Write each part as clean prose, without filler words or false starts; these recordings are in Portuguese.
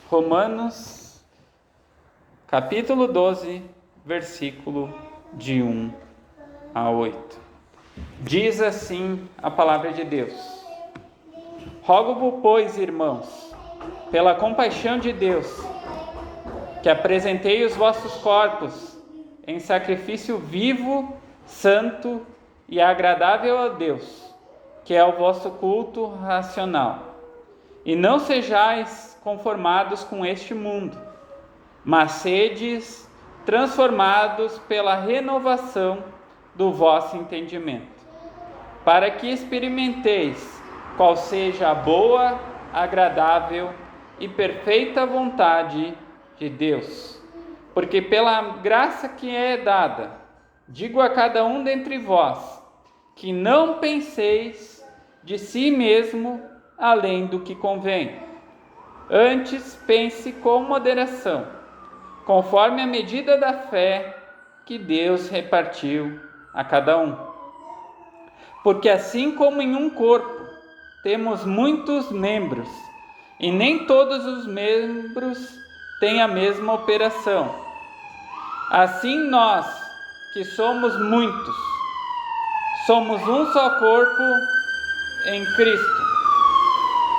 Romanos, capítulo 12, versículo de 1 a 8. Diz assim a palavra de Deus: Rogo-vos, pois, irmãos, pela compaixão de Deus, que apresentei os vossos corpos em sacrifício vivo, santo e agradável a Deus, que é o vosso culto racional. E não sejais conformados com este mundo, mas sedes transformados pela renovação do vosso entendimento, para que experimenteis qual seja a boa, agradável e perfeita vontade de Deus. Porque pela graça que é dada, digo a cada um dentre vós, que não penseis de si mesmo além do que convém. Antes pense com moderação, conforme a medida da fé que Deus repartiu a cada um. Porque assim como em um corpo temos muitos membros, e nem todos os membros têm a mesma operação, assim nós, que somos muitos, somos um só corpo em Cristo,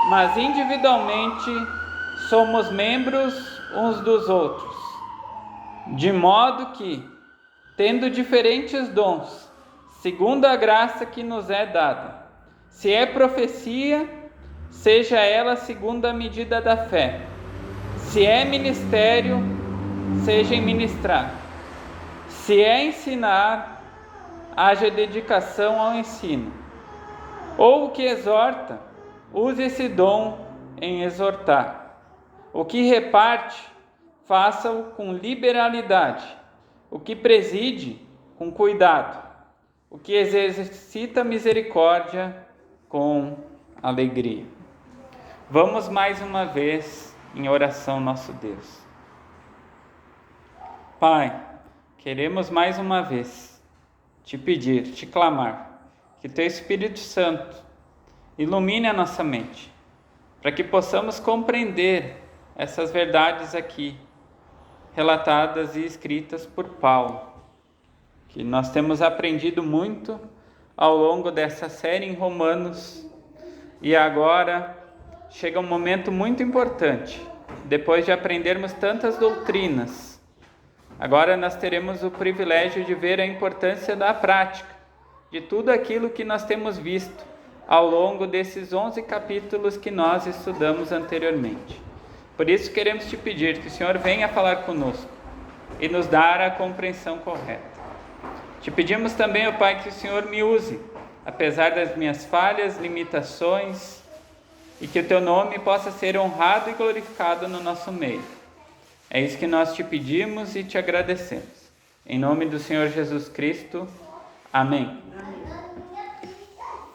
mas individualmente somos membros uns dos outros, de modo que, tendo diferentes dons, segundo a graça que nos é dada, se é profecia, seja ela segundo a medida da fé; se é ministério, seja em ministrar; se é ensinar, haja dedicação ao ensino; ou o que exorta, use esse dom em exortar; o que reparte, faça-o com liberalidade; o que preside, com cuidado; o que exercita misericórdia, com alegria. Vamos mais uma vez em oração, nosso Deus. Pai, queremos mais uma vez te pedir, te clamar, que teu Espírito Santo ilumine a nossa mente, para que possamos compreender essas verdades aqui, relatadas e escritas por Paulo, que nós temos aprendido muito ao longo dessa série em Romanos, e agora chega um momento muito importante. Depois de aprendermos tantas doutrinas, agora nós teremos o privilégio de ver a importância da prática, de tudo aquilo que nós temos visto ao longo desses 11 capítulos que nós estudamos anteriormente. Por isso queremos te pedir que o Senhor venha falar conosco e nos dar a compreensão correta. Te pedimos também, ó Pai, que o Senhor me use, apesar das minhas falhas, limitações, e que o teu nome possa ser honrado e glorificado no nosso meio. É isso que nós te pedimos e te agradecemos. Em nome do Senhor Jesus Cristo. Amém.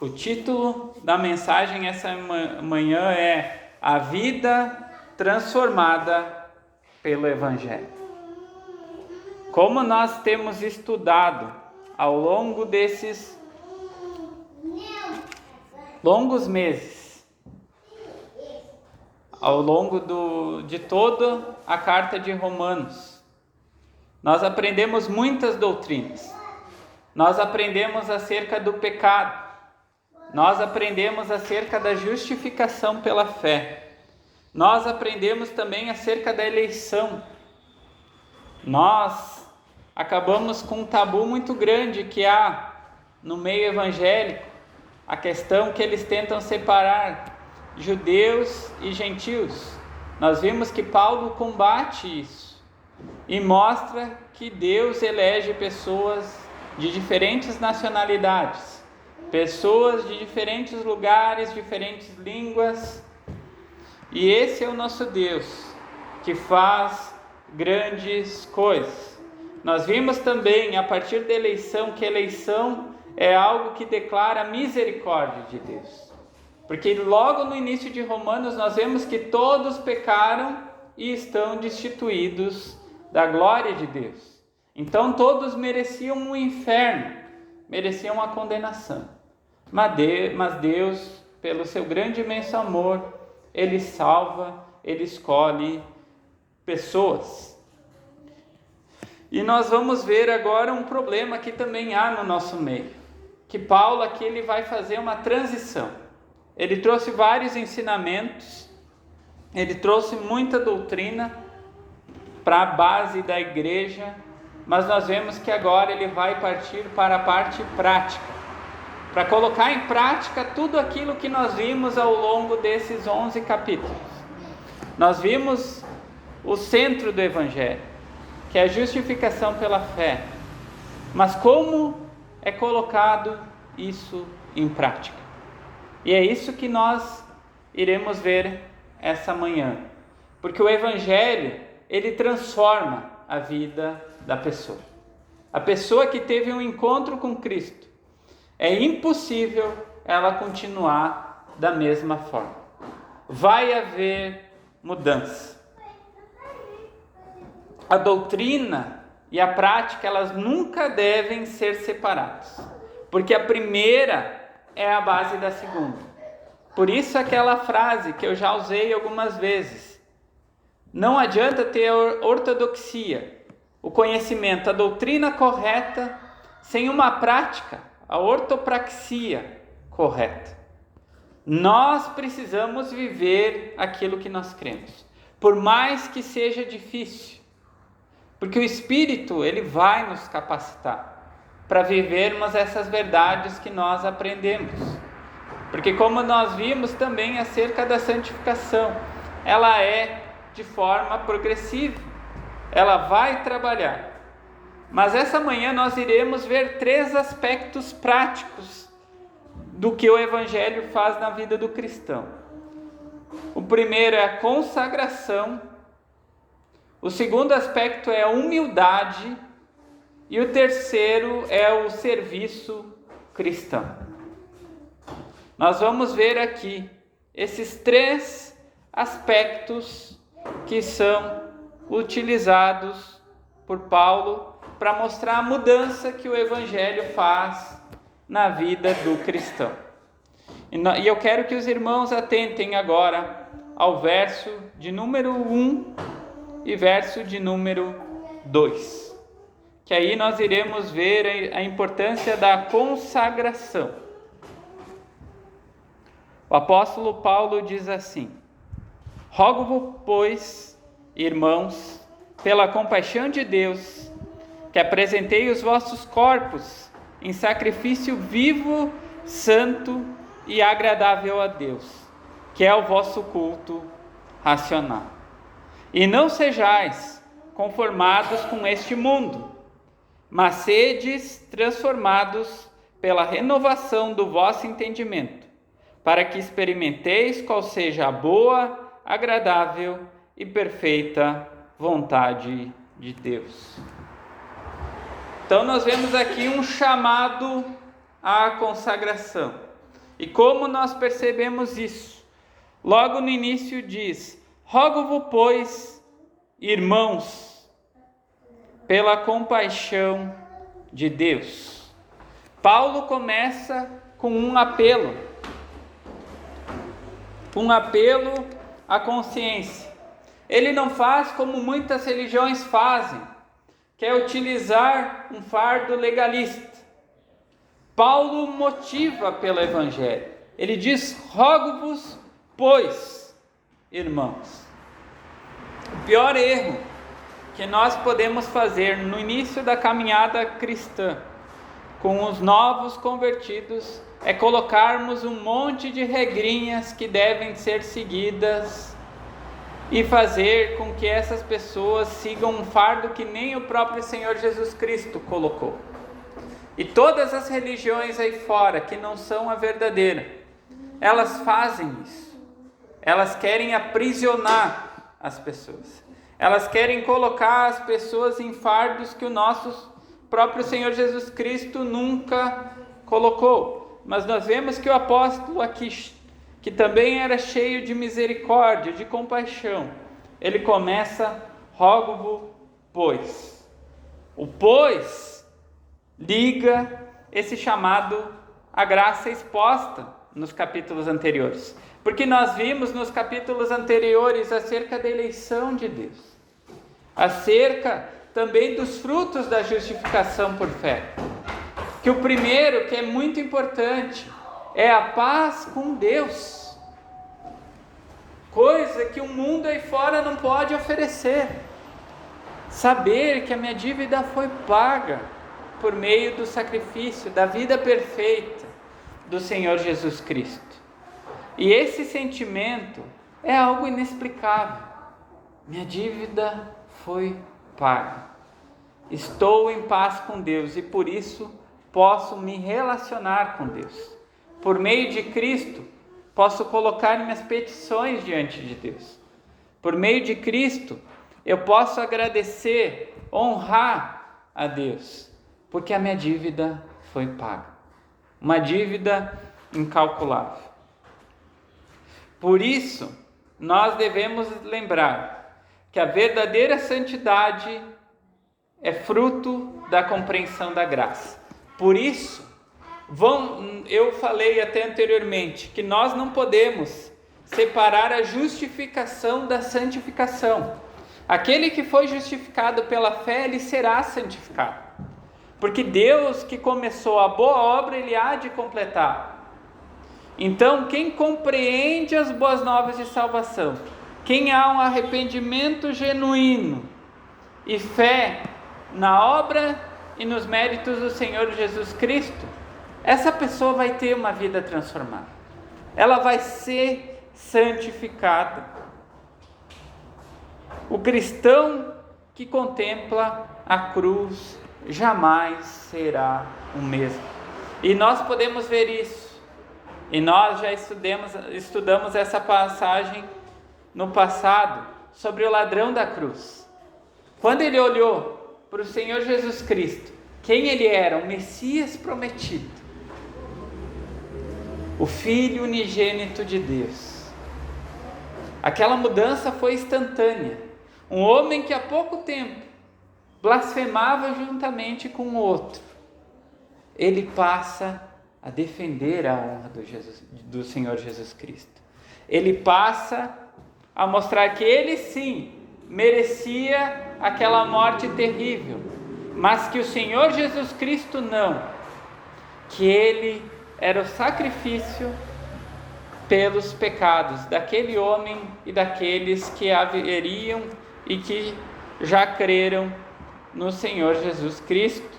O título da mensagem essa manhã é A Vida Transformada pelo Evangelho. Como nós temos estudado ao longo desses longos meses, ao longo de toda a carta de Romanos, nós aprendemos muitas doutrinas. Nós aprendemos acerca do pecado, nós aprendemos acerca da justificação pela fé, nós aprendemos também acerca da eleição. Nós acabamos com um tabu muito grande que há no meio evangélico, a questão que eles tentam separar judeus e gentios. Nós vimos que Paulo combate isso e mostra que Deus elege pessoas de diferentes nacionalidades, pessoas de diferentes lugares, diferentes línguas, e esse é o nosso Deus que faz grandes coisas. Nós vimos também a partir da eleição que a eleição é algo que declara a misericórdia de Deus, porque logo no início de Romanos nós vemos que todos pecaram e estão destituídos da glória de Deus. Então todos mereciam um inferno, mereciam a condenação. Mas Deus, pelo seu grande e imenso amor, Ele salva, ele escolhe pessoas. E nós vamos ver agora um problema que também há no nosso meio, que Paulo aqui ele vai fazer uma transição. Ele trouxe vários ensinamentos, ele trouxe muita doutrina para a base da igreja, mas nós vemos que agora ele vai partir para a parte prática, para colocar em prática tudo aquilo que nós vimos ao longo desses 11 capítulos. Nós vimos o centro do Evangelho, que é a justificação pela fé, mas como é colocado isso em prática? E é isso que nós iremos ver essa manhã, porque o Evangelho, ele transforma a vida da pessoa. A pessoa que teve um encontro com Cristo, é impossível ela continuar da mesma forma. Vai haver mudança. A doutrina e a prática, elas nunca devem ser separadas, porque a primeira é a base da segunda. Por isso aquela frase que eu já usei algumas vezes: não adianta ter a ortodoxia, o conhecimento, a doutrina correta, sem uma prática, a ortopraxia correta. Nós precisamos viver aquilo que nós cremos, por mais que seja difícil, porque o Espírito, ele vai nos capacitar para vivermos essas verdades que nós aprendemos. Porque como nós vimos também acerca da santificação, ela é de forma progressiva, ela vai trabalhar. Mas essa manhã nós iremos ver 3 aspectos práticos do que o Evangelho faz na vida do cristão. O primeiro é a consagração, o segundo aspecto é a humildade e o terceiro é o serviço cristão. Nós vamos ver aqui esses 3 aspectos que são utilizados por Paulo para mostrar a mudança que o Evangelho faz na vida do cristão. E eu quero que os irmãos atentem agora ao verso de número 1 e verso de número 2, que aí nós iremos ver a importância da consagração. O apóstolo Paulo diz assim: rogo-vos, pois, irmãos, pela compaixão de Deus, que apresentei os vossos corpos em sacrifício vivo, santo e agradável a Deus, que é o vosso culto racional. E não sejais conformados com este mundo, mas sedes transformados pela renovação do vosso entendimento, para que experimenteis qual seja a boa, agradável e perfeita vontade de Deus. Então nós vemos aqui um chamado à consagração. E como nós percebemos isso? Logo no início diz: rogo-vos, pois, irmãos, pela compaixão de Deus. Paulo começa com um apelo à consciência. Ele não faz como muitas religiões fazem, que é utilizar um fardo legalista. Paulo motiva pelo Evangelho. Ele diz: rogo-vos, pois, irmãos. O pior erro que nós podemos fazer no início da caminhada cristã com os novos convertidos é colocarmos um monte de regrinhas que devem ser seguidas e fazer com que essas pessoas sigam um fardo que nem o próprio Senhor Jesus Cristo colocou. E todas as religiões aí fora que não são a verdadeira, elas fazem isso. Elas querem aprisionar as pessoas. Elas querem colocar as pessoas em fardos que o nosso próprio Senhor Jesus Cristo nunca colocou. Mas nós vemos que o apóstolo aqui, que também era cheio de misericórdia, de compaixão, ele começa: rogo-vos, pois. O pois liga esse chamado à graça exposta nos capítulos anteriores. Porque nós vimos nos capítulos anteriores acerca da eleição de Deus, acerca também dos frutos da justificação por fé. Que o primeiro, que é muito importante, é a paz com Deus, coisa que o mundo aí fora não pode oferecer. Saber que a minha dívida foi paga por meio do sacrifício, da vida perfeita do Senhor Jesus Cristo. E esse sentimento é algo inexplicável. Minha dívida foi paga. Estou em paz com Deus e por isso posso me relacionar com Deus. Por meio de Cristo, posso colocar minhas petições diante de Deus. Por meio de Cristo, eu posso agradecer, honrar a Deus, porque a minha dívida foi paga. Uma dívida incalculável. Por isso, nós devemos lembrar que a verdadeira santidade é fruto da compreensão da graça. Por isso, eu falei até anteriormente que nós não podemos separar a justificação da santificação. Aquele que foi justificado pela fé, ele será santificado. Porque Deus que começou a boa obra, ele há de completar. Então, quem compreende as boas novas de salvação, quem há um arrependimento genuíno e fé na obra e nos méritos do Senhor Jesus Cristo, essa pessoa vai ter uma vida transformada. Ela vai ser santificada. O cristão que contempla a cruz jamais será o mesmo. E nós podemos ver isso. E nós já estudamos essa passagem no passado sobre o ladrão da cruz. Quando ele olhou para o Senhor Jesus Cristo, quem ele era? O Messias prometido, o Filho unigênito de Deus. Aquela mudança foi instantânea. Um homem que há pouco tempo blasfemava juntamente com o outro, ele passa a defender a honra do Senhor Jesus Cristo. Ele passa a mostrar que ele sim merecia aquela morte terrível, mas que o Senhor Jesus Cristo não, que ele era o sacrifício pelos pecados daquele homem e daqueles que haveriam e que já creram no Senhor Jesus Cristo.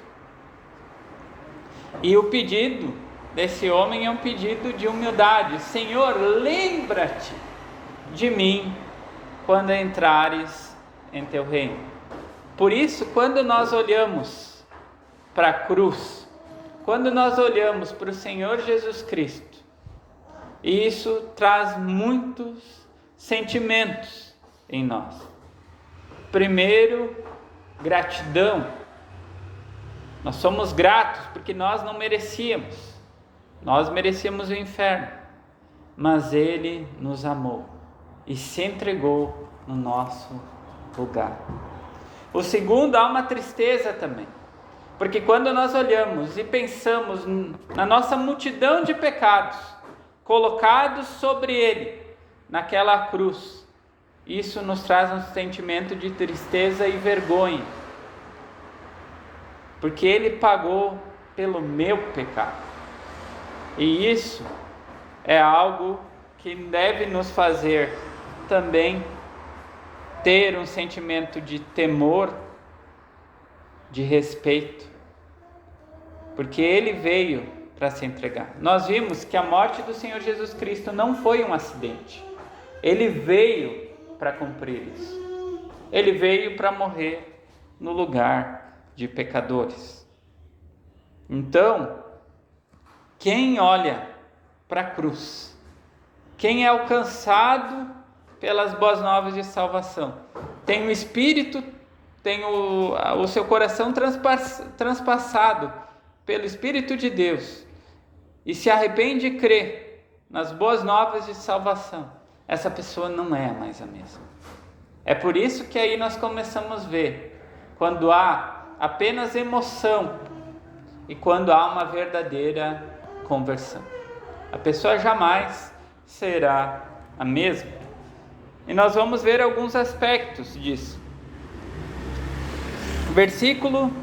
E o pedido desse homem é um pedido de humildade. Senhor, lembra-te de mim quando entrares em teu reino. Por isso, quando nós olhamos para a cruz, quando nós olhamos para o Senhor Jesus Cristo, isso traz muitos sentimentos em nós. Primeiro, gratidão. Nós somos gratos porque nós não merecíamos. Nós merecíamos o inferno, mas Ele nos amou e se entregou no nosso lugar. O segundo, há uma tristeza também, porque quando nós olhamos e pensamos na nossa multidão de pecados colocados sobre Ele, naquela cruz, isso nos traz um sentimento de tristeza e vergonha, porque Ele pagou pelo meu pecado. E isso é algo que deve nos fazer também ter um sentimento de temor, de respeito, porque Ele veio para se entregar. Nós vimos que a morte do Senhor Jesus Cristo não foi um acidente. Ele veio para cumprir isso. Ele veio para morrer no lugar de pecadores. Então, quem olha para a cruz, quem é alcançado pelas boas novas de salvação, tem o Espírito, tem o seu coração transpassado pelo Espírito de Deus e se arrepende e crê nas boas novas de salvação, essa pessoa não é mais a mesma. É por isso que aí nós começamos a ver quando há apenas emoção e quando há uma verdadeira conversão. A pessoa jamais será a mesma. E nós vamos ver alguns aspectos disso. O versículo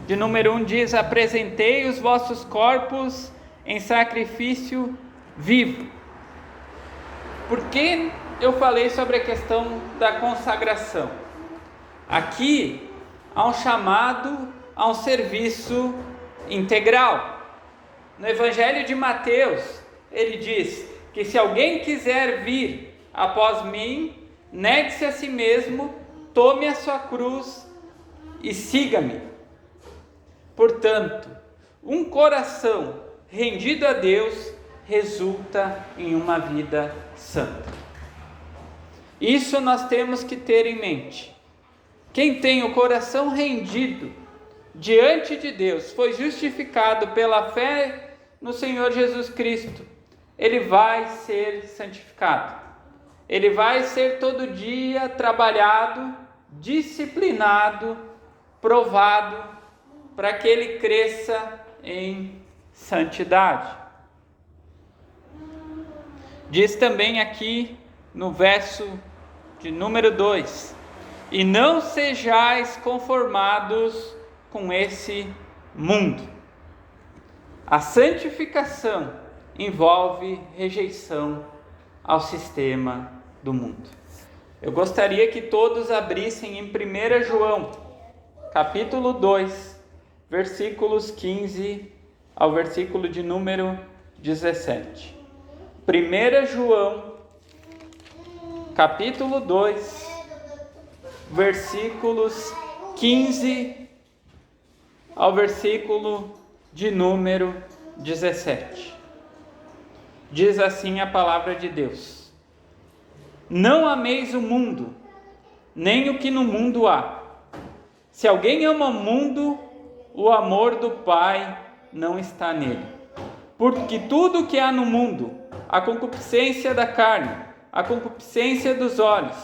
de número 1 diz: apresentei os vossos corpos em sacrifício vivo. Por que eu falei sobre a questão da consagração? Aqui há um chamado a um serviço integral. No Evangelho de Mateus, ele diz que se alguém quiser vir após mim, negue-se a si mesmo, tome a sua cruz e siga-me. Portanto, um coração rendido a Deus resulta em uma vida santa. Isso nós temos que ter em mente. Quem tem o coração rendido diante de Deus, foi justificado pela fé no Senhor Jesus Cristo, ele vai ser santificado. Ele vai ser todo dia trabalhado, disciplinado, provado, para que ele cresça em santidade. Diz também aqui no verso de número 2: e não sejais conformados com esse mundo. A santificação envolve rejeição ao sistema do mundo. Eu gostaria que todos abrissem em 1 João, capítulo 2, versículos 15 ao versículo de número 17. 1 João, capítulo 2, versículos 15 ao versículo de número 17. Diz assim a palavra de Deus: não ameis o mundo, nem o que no mundo há. Se alguém ama o mundo, o amor do Pai não está nele. Porque tudo que há no mundo, a concupiscência da carne, a concupiscência dos olhos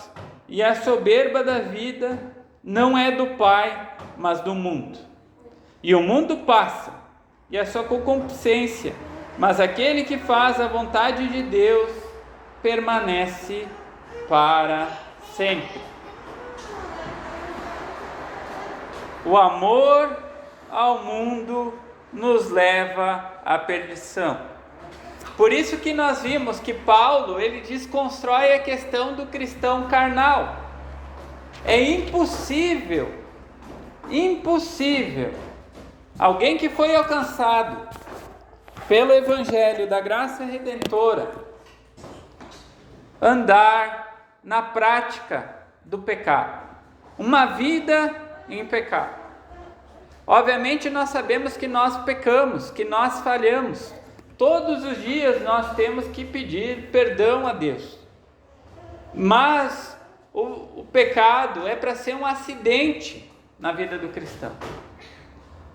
e a soberba da vida, não é do Pai, mas do mundo. E o mundo passa, e a sua concupiscência, mas aquele que faz a vontade de Deus permanece para sempre. O amor ao mundo nos leva à perdição. Por isso que nós vimos que Paulo, ele desconstrói a questão do cristão carnal. É impossível alguém que foi alcançado pelo Evangelho da graça redentora andar na prática do pecado, uma vida em pecado. Obviamente nós sabemos que nós pecamos, que nós falhamos. Todos os dias nós temos que pedir perdão a Deus. Mas o pecado é para ser um acidente na vida do cristão.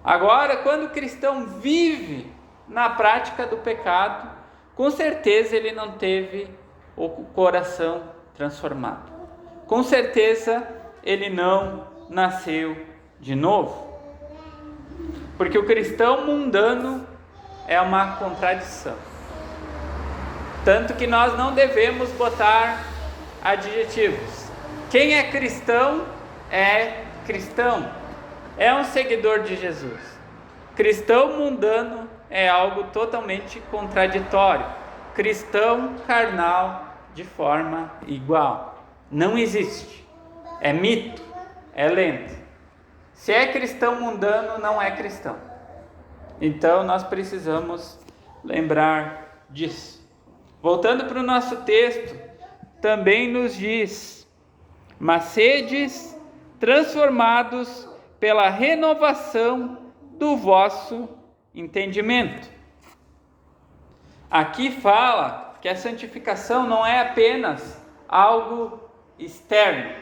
Agora, quando o cristão vive na prática do pecado, com certeza ele não teve o coração transformado. Com certeza ele não nasceu de novo. Porque o cristão mundano é uma contradição. Tanto que nós não devemos botar adjetivos. Quem é cristão, é um seguidor de Jesus. Cristão mundano é algo totalmente contraditório. Cristão carnal de forma igual. Não existe. É mito, é lenda. Se é cristão mundano, não é cristão. Então nós precisamos lembrar disso. Voltando para o nosso texto, também nos diz: mas sedes transformados pela renovação do vosso entendimento. Aqui fala que a santificação não é apenas algo externo,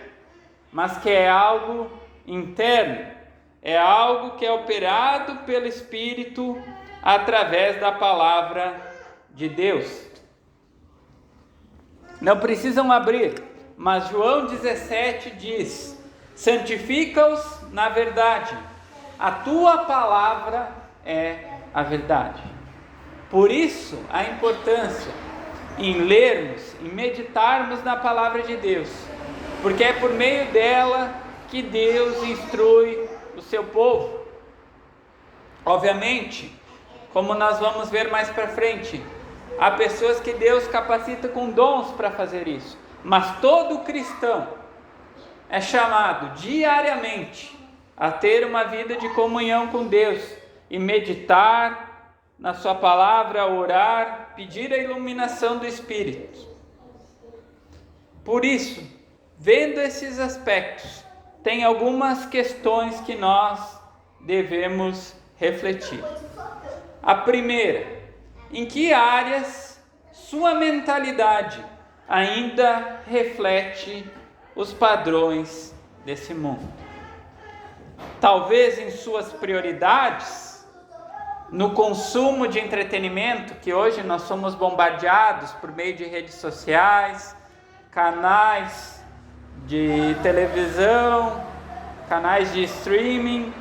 mas que é algo interno, é algo que é operado pelo Espírito através da palavra de Deus. Não precisam abrir, mas João 17 diz: santifica-os na verdade, a tua palavra é a verdade. Por isso a importância em lermos, em meditarmos na palavra de Deus, porque é por meio dela que Deus instrui o seu povo. Obviamente, como nós vamos ver mais para frente, há pessoas que Deus capacita com dons para fazer isso, mas todo cristão é chamado diariamente a ter uma vida de comunhão com Deus e meditar na sua palavra, orar, pedir a iluminação do Espírito. Por isso, vendo esses aspectos, tem algumas questões que nós devemos refletir. A primeira, em que áreas sua mentalidade ainda reflete os padrões desse mundo? Talvez em suas prioridades, no consumo de entretenimento, que hoje nós somos bombardeados por meio de redes sociais, canais de televisão, canais de streaming,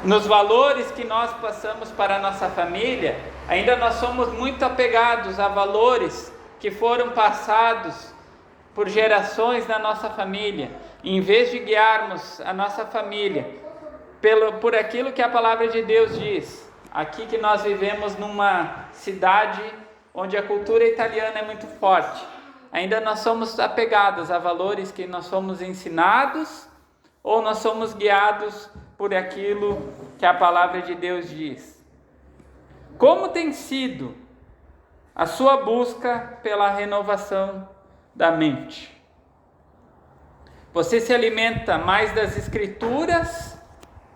nos valores que nós passamos para a nossa família, ainda nós somos muito apegados a valores que foram passados por gerações na nossa família, em vez de guiarmos a nossa família por aquilo que a palavra de Deus diz. Aqui que nós vivemos numa cidade onde a cultura italiana é muito forte, ainda nós somos apegados a valores que nós somos ensinados, ou nós somos guiados por aquilo que a palavra de Deus diz. Como tem sido a sua busca pela renovação da mente? Você se alimenta mais das Escrituras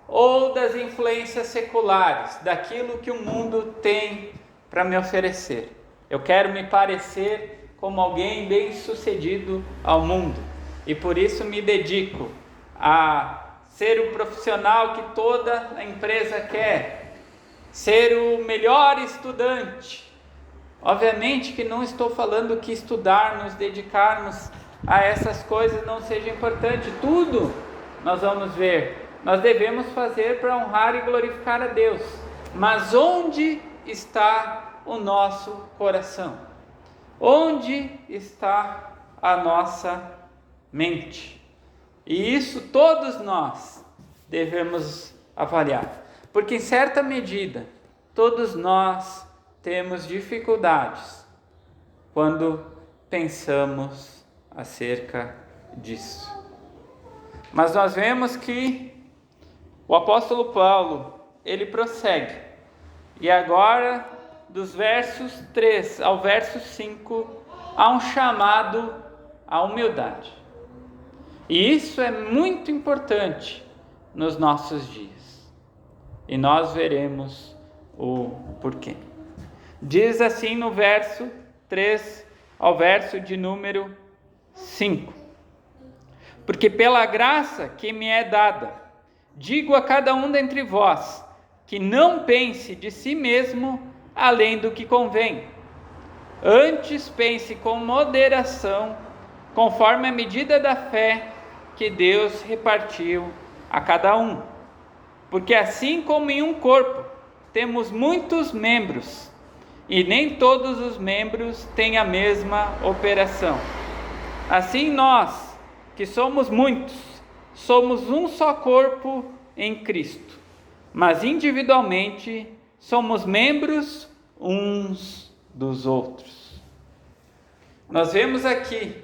ou das influências seculares, daquilo que o mundo tem para me oferecer? Eu quero me parecer como alguém bem-sucedido ao mundo, e por isso me dedico a ser o profissional que toda a empresa quer, ser o melhor estudante. Obviamente que não estou falando que estudar, nos dedicarmos a essas coisas não seja importante, tudo nós vamos ver, nós devemos fazer para honrar e glorificar a Deus, mas onde está o nosso coração? Onde está a nossa mente? E isso todos nós devemos avaliar, porque em certa medida todos nós temos dificuldades quando pensamos acerca disso. Mas nós vemos que o apóstolo Paulo, ele prossegue, e agora dos versos 3 ao verso 5 há um chamado à humildade. E isso é muito importante nos nossos dias. E nós veremos o porquê. Diz assim no verso 3 ao verso de número 5: Porque pela graça que me é dada, digo a cada um dentre vós, que não pense de si mesmo além do que convém. Antes pense com moderação, conforme a medida da fé que Deus repartiu a cada um. Porque assim como em um corpo temos muitos membros, e nem todos os membros têm a mesma operação, assim nós, que somos muitos, somos um só corpo em Cristo, mas individualmente somos membros uns dos outros. Nós vemos aqui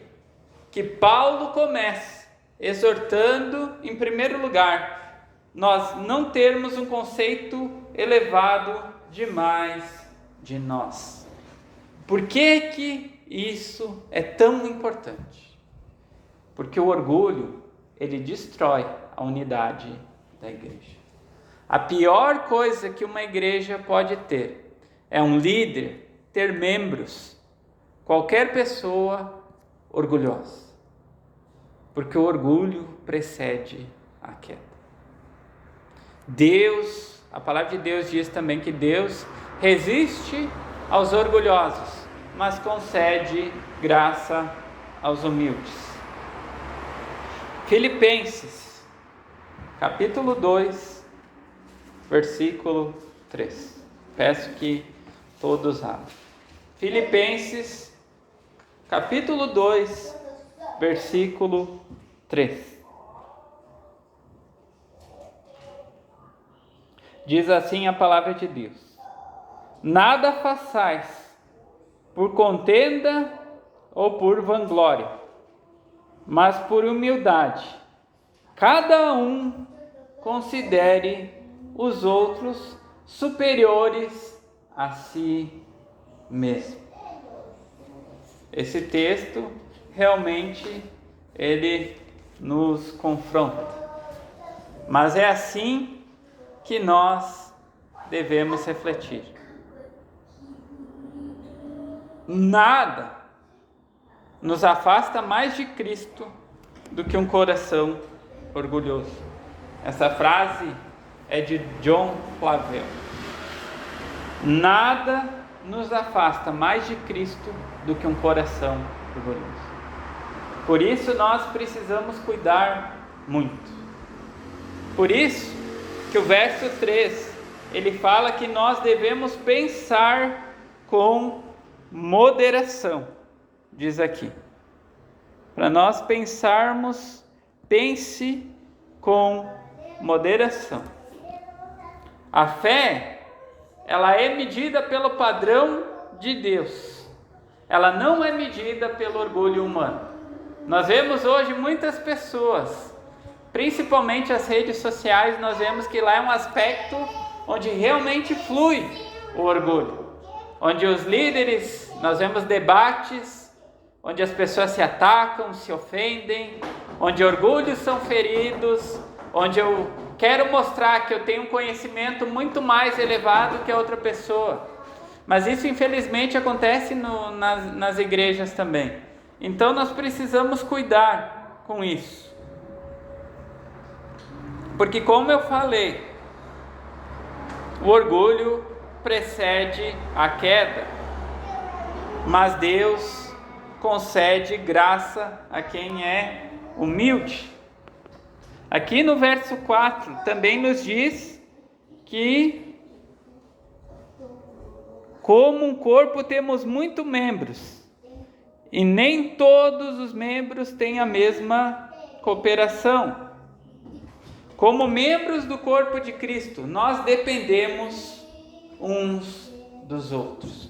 que Paulo começa exortando, em primeiro lugar, nós não termos um conceito elevado demais de nós. Por que isso é tão importante? Porque o orgulho, ele destrói a unidade da igreja. A pior coisa que uma igreja pode ter é um líder ter membros, qualquer pessoa orgulhosa. Porque o orgulho precede a queda. Deus, a palavra de Deus diz também que Deus resiste aos orgulhosos, mas concede graça aos humildes. Filipenses, capítulo 2, versículo 3. Peço que todos abram. Filipenses, capítulo 2, versículo 3. Diz assim a palavra de Deus: nada façais por contenda ou por vanglória, mas por humildade. Cada um considere os outros superiores a si mesmo. Esse texto realmente ele nos confronta. Mas é assim que nós devemos refletir. Nada nos afasta mais de Cristo do que um coração orgulhoso. Essa frase é de John Flavel. Nada nos afasta mais de Cristo do que um coração orgulhoso. Por isso nós precisamos cuidar muito. Por isso que o verso 3, ele fala que nós devemos pensar com moderação. Diz aqui, para nós pensarmos, pense com moderação. A fé, ela é medida pelo padrão de Deus. Ela não é medida pelo orgulho humano. Nós vemos hoje muitas pessoas, principalmente as redes sociais, nós vemos que lá é um aspecto onde realmente flui o orgulho. Onde os líderes, nós vemos debates, onde as pessoas se atacam, se ofendem, onde orgulhos são feridos, onde eu quero mostrar que eu tenho um conhecimento muito mais elevado que a outra pessoa. Mas isso infelizmente acontece nas igrejas também. Então nós precisamos cuidar com isso. Porque como eu falei, o orgulho precede a queda. Mas Deus concede graça a quem é humilde. Aqui no verso 4 também nos diz que como um corpo temos muitos membros, e nem todos os membros têm a mesma cooperação. Como membros do corpo de Cristo, nós dependemos uns dos outros.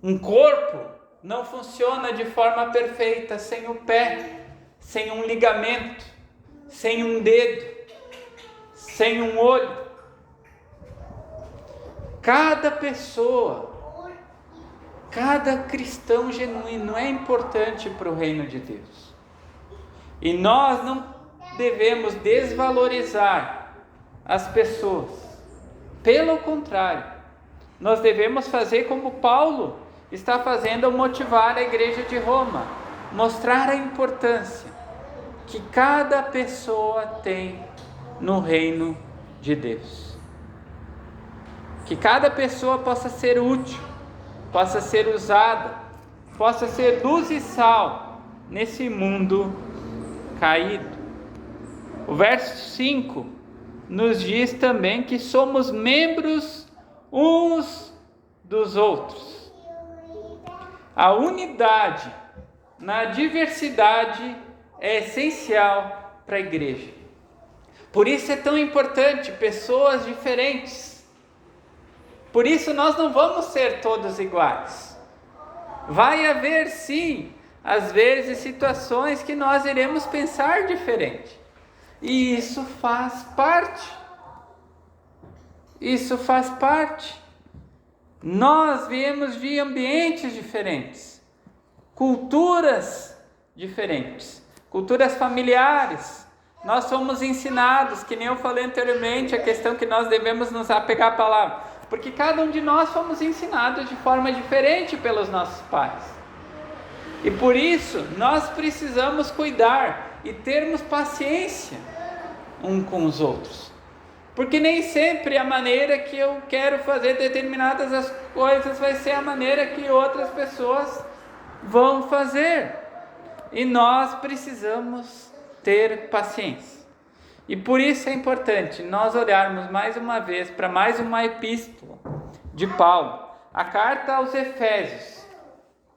Um corpo não funciona de forma perfeita sem o pé, sem um ligamento, sem um dedo, sem um olho. Cada pessoa, cada cristão genuíno é importante para o reino de Deus. E nós não devemos desvalorizar as pessoas. Pelo contrário, nós devemos fazer como Paulo está fazendo ao motivar a igreja de Roma, mostrar a importância que cada pessoa tem no reino de Deus. Que cada pessoa possa ser útil, possa ser usada, possa ser luz e sal nesse mundo caído. O verso 5 nos diz também que somos membros uns dos outros. A unidade na diversidade é essencial para a igreja. Por isso é tão importante pessoas diferentes. Por isso nós não vamos ser todos iguais. Vai haver sim, às vezes, situações que nós iremos pensar diferente. E isso faz parte. Isso faz parte. Nós viemos de ambientes diferentes, culturas diferentes, culturas familiares. Nós somos ensinados, que nem eu falei anteriormente, a questão que nós devemos nos apegar à palavra, porque cada um de nós fomos ensinados de forma diferente pelos nossos pais. E por isso, nós precisamos cuidar e termos paciência uns com os outros. Porque nem sempre a maneira que eu quero fazer determinadas as coisas vai ser a maneira que outras pessoas vão fazer. E nós precisamos ter paciência. E por isso é importante nós olharmos mais uma vez para mais uma epístola de Paulo, a carta aos Efésios,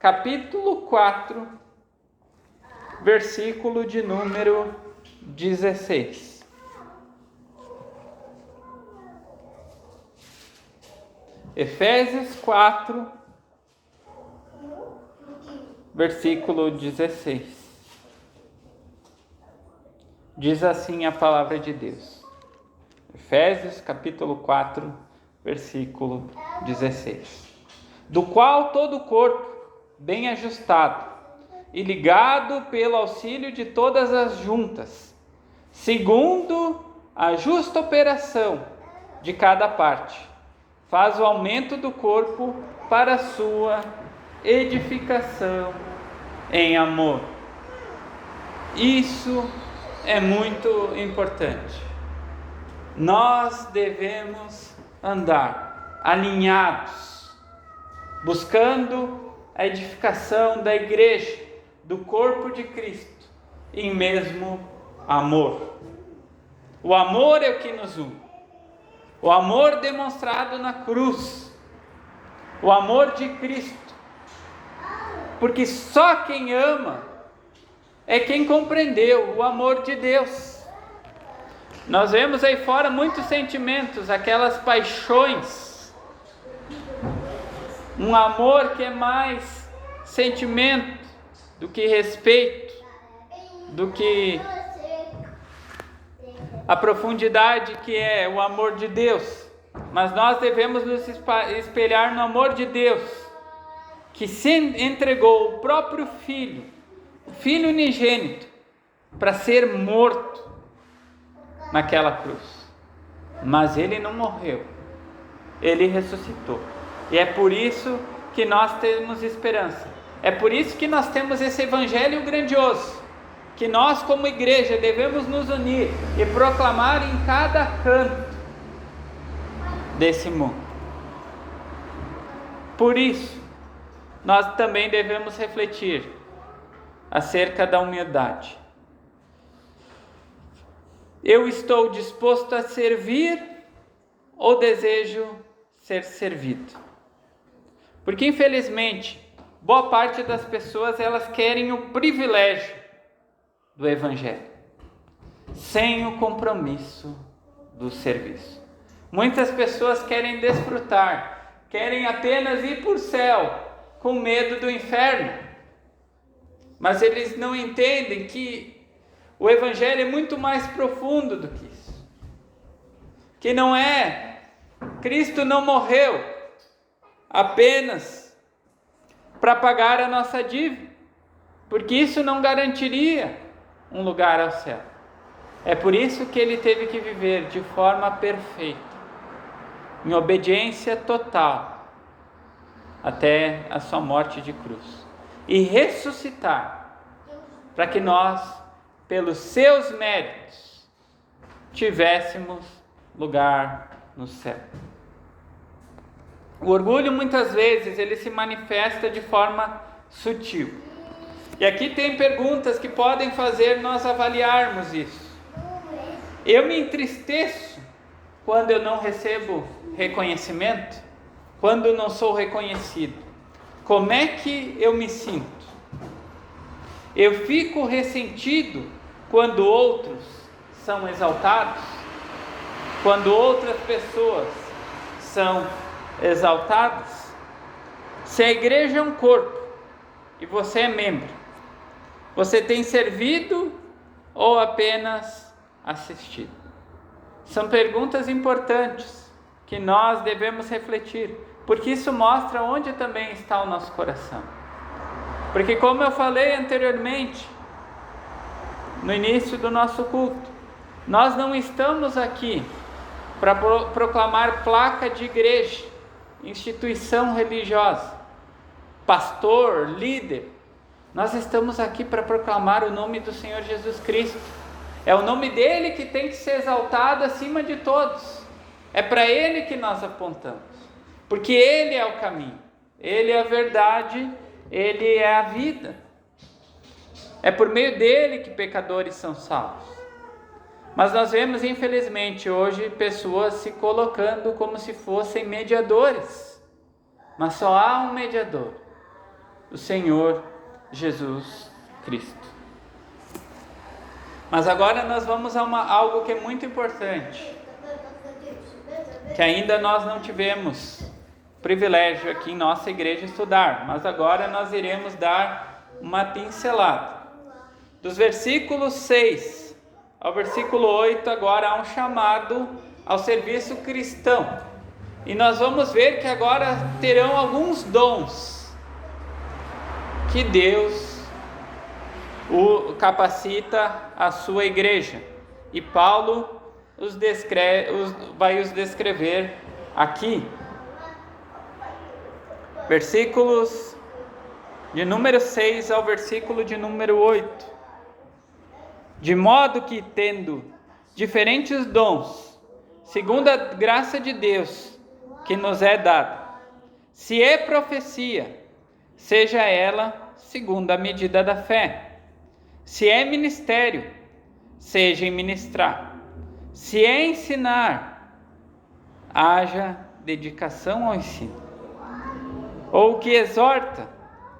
capítulo 4, versículo de número 16. Efésios 4, versículo 16. Diz assim a palavra de Deus. Efésios capítulo 4, versículo 16. Do qual todo o corpo, bem ajustado e ligado pelo auxílio de todas as juntas, segundo a justa operação de cada parte, faz o aumento do corpo para a sua edificação em amor. Isso é muito importante. Nós devemos andar alinhados, buscando a edificação da igreja, do corpo de Cristo, em mesmo amor. O amor é o que nos une. O amor demonstrado na cruz. O amor de Cristo. Porque só quem ama é quem compreendeu o amor de Deus. Nós vemos aí fora muitos sentimentos, aquelas paixões, um amor que é mais sentimento do que respeito, do que a profundidade que é o amor de Deus. Mas nós devemos nos espelhar no amor de Deus, que se entregou o próprio Filho, o Filho unigênito, para ser morto naquela cruz. Mas ele não morreu, ele ressuscitou. E é por isso que nós temos esperança. É por isso que nós temos esse evangelho grandioso, que nós como igreja devemos nos unir e proclamar em cada canto desse mundo. Por isso, nós também devemos refletir acerca da humildade. Eu estou disposto a servir ou desejo ser servido? Porque infelizmente, boa parte das pessoas elas querem o privilégio do evangelho, sem o compromisso do serviço. Muitas pessoas querem desfrutar, querem apenas ir para o céu com medo do inferno, mas eles não entendem que o evangelho é muito mais profundo do que isso. Que não é, Cristo não morreu apenas para pagar a nossa dívida, porque isso não garantiria um lugar ao céu. É por isso que ele teve que viver de forma perfeita, em obediência total, até a sua morte de cruz, e ressuscitar, para que nós, pelos seus méritos, tivéssemos lugar no céu. O orgulho muitas vezes ele se manifesta de forma sutil. E aqui tem perguntas que podem fazer nós avaliarmos isso. Eu me entristeço quando eu não recebo reconhecimento, quando eu não sou reconhecido. Como é que eu me sinto? Eu fico ressentido quando outros são exaltados, quando outras pessoas são exaltadas. Se a igreja é um corpo e você é membro, você tem servido ou apenas assistido? São perguntas importantes que nós devemos refletir, porque isso mostra onde também está o nosso coração. Porque como eu falei anteriormente, no início do nosso culto, nós não estamos aqui para proclamar placa de igreja, instituição religiosa, pastor, líder. Nós estamos aqui para proclamar o nome do Senhor Jesus Cristo. É o nome dele que tem que ser exaltado acima de todos. É para ele que nós apontamos, porque ele é o caminho, ele é a verdade, ele é a vida. É por meio dele que pecadores são salvos. Mas nós vemos, infelizmente, hoje pessoas se colocando como se fossem mediadores. Mas só há um mediador, do Senhor Jesus Cristo. Mas agora nós vamos a algo que é muito importante, que ainda nós não tivemos privilégio aqui em nossa igreja estudar, mas agora nós iremos dar uma pincelada. Dos versículos 6 ao versículo 8, agora há um chamado ao serviço cristão. E nós vamos ver que agora terão alguns dons que Deus capacita a sua igreja. E Paulo vai os descrever aqui. Versículos de número 6 ao versículo de número 8. De modo que, tendo diferentes dons, segundo a graça de Deus que nos é dada, se é profecia, seja ela segundo a medida da fé. Se é ministério, seja em ministrar. Se é ensinar, haja dedicação ao ensino. Ou o que exorta,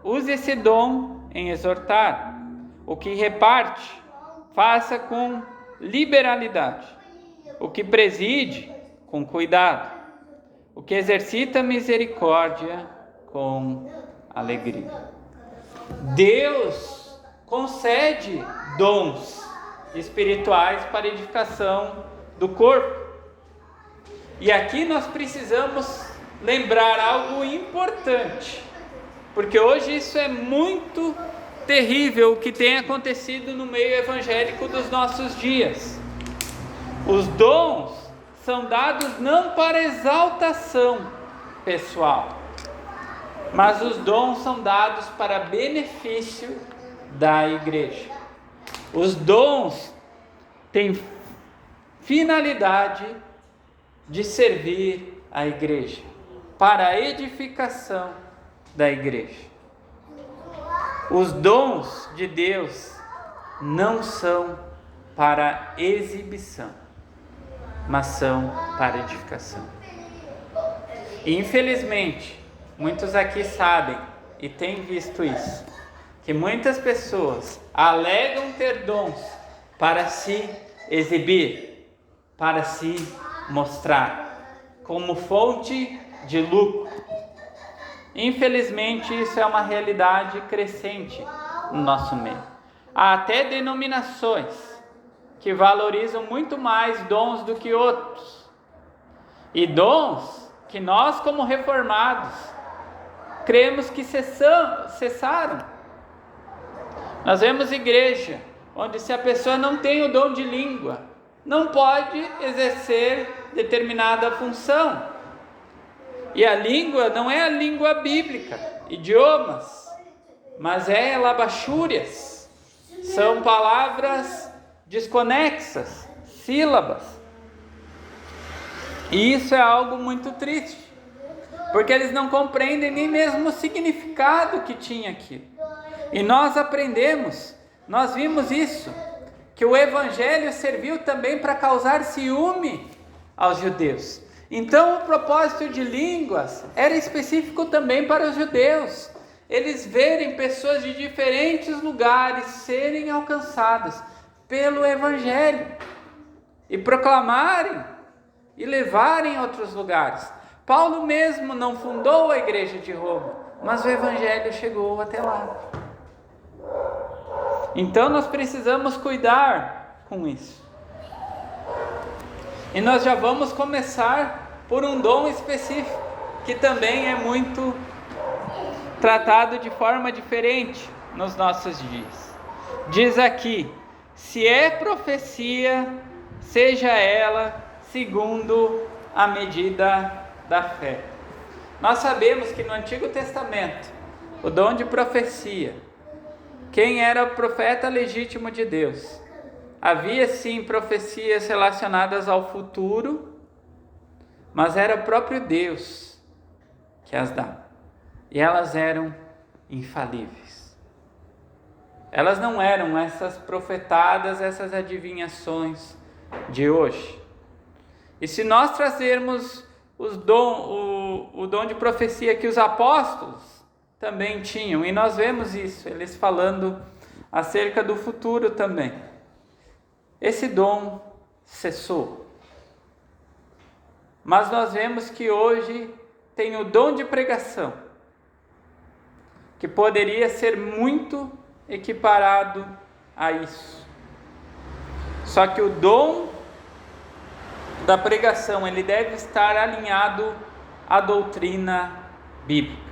use esse dom em exortar. O que reparte, faça com liberalidade. O que preside, com cuidado. O que exercita misericórdia, com alegria. Deus concede dons espirituais para edificação do corpo. E aqui nós precisamos lembrar algo importante, porque hoje isso é muito terrível o que tem acontecido no meio evangélico dos nossos dias. Os dons são dados não para exaltação pessoal, mas os dons são dados para benefício da igreja. Os dons têm finalidade de servir a igreja, para a edificação da igreja. Os dons de Deus não são para exibição, mas são para edificação. E infelizmente, muitos aqui sabem e têm visto isso, que muitas pessoas alegam ter dons para se exibir, para se mostrar, como fonte de lucro. Infelizmente, isso é uma realidade crescente no nosso meio. Há até denominações que valorizam muito mais dons do que outros. E dons que nós, como reformados, cremos que cessaram. Nós vemos igreja onde, se a pessoa não tem o dom de língua, não pode exercer determinada função. E a língua não é a língua bíblica, idiomas, mas é labachúrias. São palavras desconexas, sílabas. E isso é algo muito triste, porque eles não compreendem nem mesmo o significado que tinha aquilo. E nós aprendemos, nós vimos isso, que o evangelho serviu também para causar ciúme aos judeus. Então o propósito de línguas era específico também para os judeus. Eles verem pessoas de diferentes lugares serem alcançadas pelo evangelho e proclamarem e levarem a outros lugares. Paulo mesmo não fundou a igreja de Roma, mas o evangelho chegou até lá. Então nós precisamos cuidar com isso. E nós já vamos começar por um dom específico, que também é muito tratado de forma diferente nos nossos dias. Diz aqui: se é profecia, seja ela segundo a medida da fé. Nós sabemos que no Antigo Testamento, o dom de profecia, quem era o profeta legítimo de Deus? Havia sim profecias relacionadas ao futuro, mas era o próprio Deus que as dava. E elas eram infalíveis. Elas não eram essas profetadas, essas adivinhações de hoje. E se nós trazermos o dom de profecia que os apóstolos também tinham, e nós vemos isso, eles falando acerca do futuro também. Esse dom cessou. Mas nós vemos que hoje tem o dom de pregação, que poderia ser muito equiparado a isso. Só que o dom da pregação, ele deve estar alinhado à doutrina bíblica.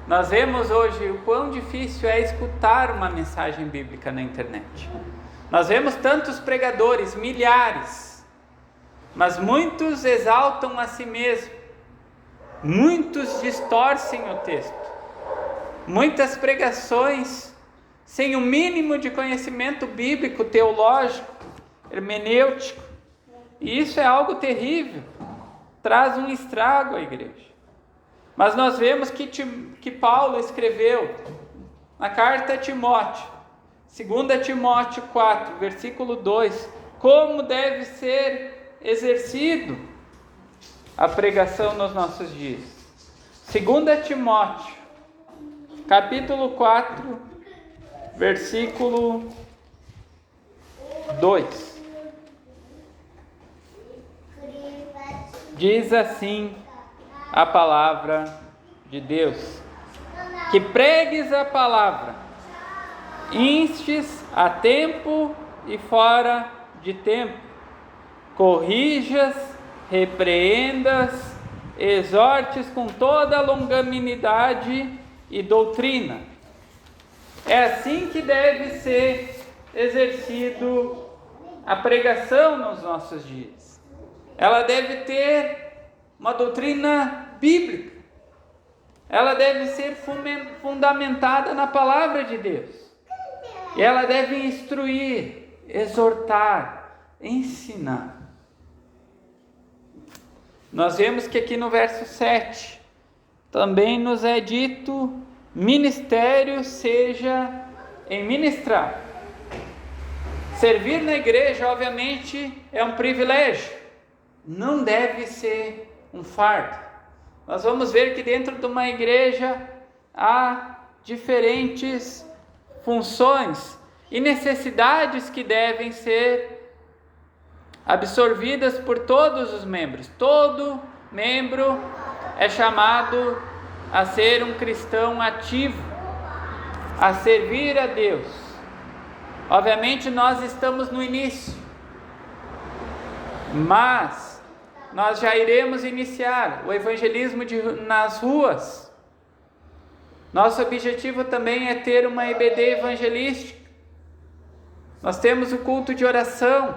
Nós vemos hoje o quão difícil é escutar uma mensagem bíblica na internet. Nós vemos tantos pregadores, milhares, mas muitos exaltam a si mesmos, muitos distorcem o texto, muitas pregações sem o mínimo de conhecimento bíblico, teológico, hermenêutico, e isso é algo terrível, traz um estrago à igreja. Mas nós vemos que Paulo escreveu na carta a Timóteo, 2 Timóteo 4, versículo 2, como deve ser exercido a pregação nos nossos dias. 2 Timóteo, capítulo 4, versículo 2. Diz assim a palavra de Deus: que pregues a palavra, instes a tempo e fora de tempo, corrijas, repreendas, exortes com toda a longanimidade e doutrina. É assim que deve ser exercido a pregação nos nossos dias. Ela deve ter uma doutrina bíblica. Ela deve ser fundamentada na palavra de Deus. E ela deve instruir, exortar, ensinar. Nós vemos que aqui no verso 7 também nos é dito: ministério seja em ministrar. Servir na igreja, obviamente, é um privilégio, não deve ser um fardo. Nós vamos ver que dentro de uma igreja há diferentes funções e necessidades que devem ser absorvidas por todos os membros. Todo membro é chamado a ser um cristão ativo, a servir a Deus. Obviamente nós estamos no início, mas nós já iremos iniciar o evangelismo nas ruas. Nosso objetivo também é ter uma EBD evangelística. Nós temos o culto de oração.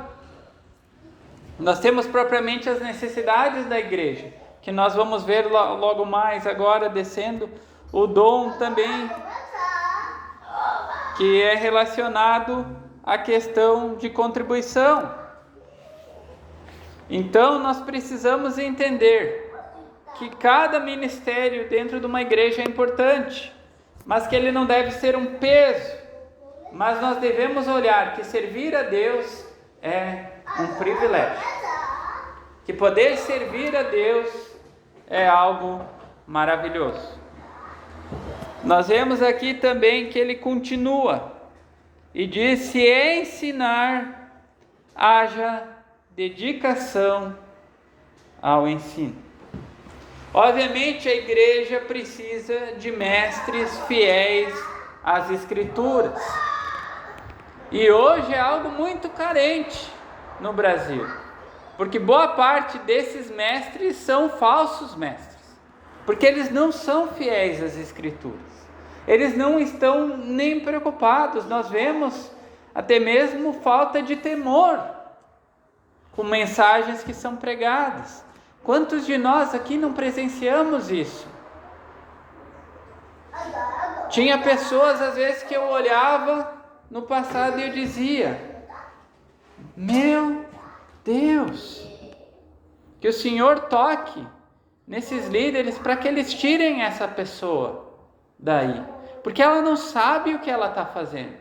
Nós temos propriamente as necessidades da igreja, que nós vamos ver logo mais agora descendo o dom também, que é relacionado à questão de contribuição. Então nós precisamos entender que cada ministério dentro de uma igreja é importante, mas que ele não deve ser um peso, mas nós devemos olhar que servir a Deus é um privilégio, que poder servir a Deus é algo maravilhoso. Nós vemos aqui também que ele continua e diz: se ensinar, haja dedicação ao ensino. Obviamente a igreja precisa de mestres fiéis às escrituras, e hoje é algo muito carente no Brasil, porque boa parte desses mestres são falsos mestres, porque eles não são fiéis às escrituras, eles não estão nem preocupados. Nós vemos até mesmo falta de temor com mensagens que são pregadas. Quantos de nós aqui não presenciamos isso? Tinha pessoas às vezes que eu olhava no passado e eu dizia: meu Deus, que o Senhor toque nesses líderes para que eles tirem essa pessoa daí, porque ela não sabe o que ela está fazendo,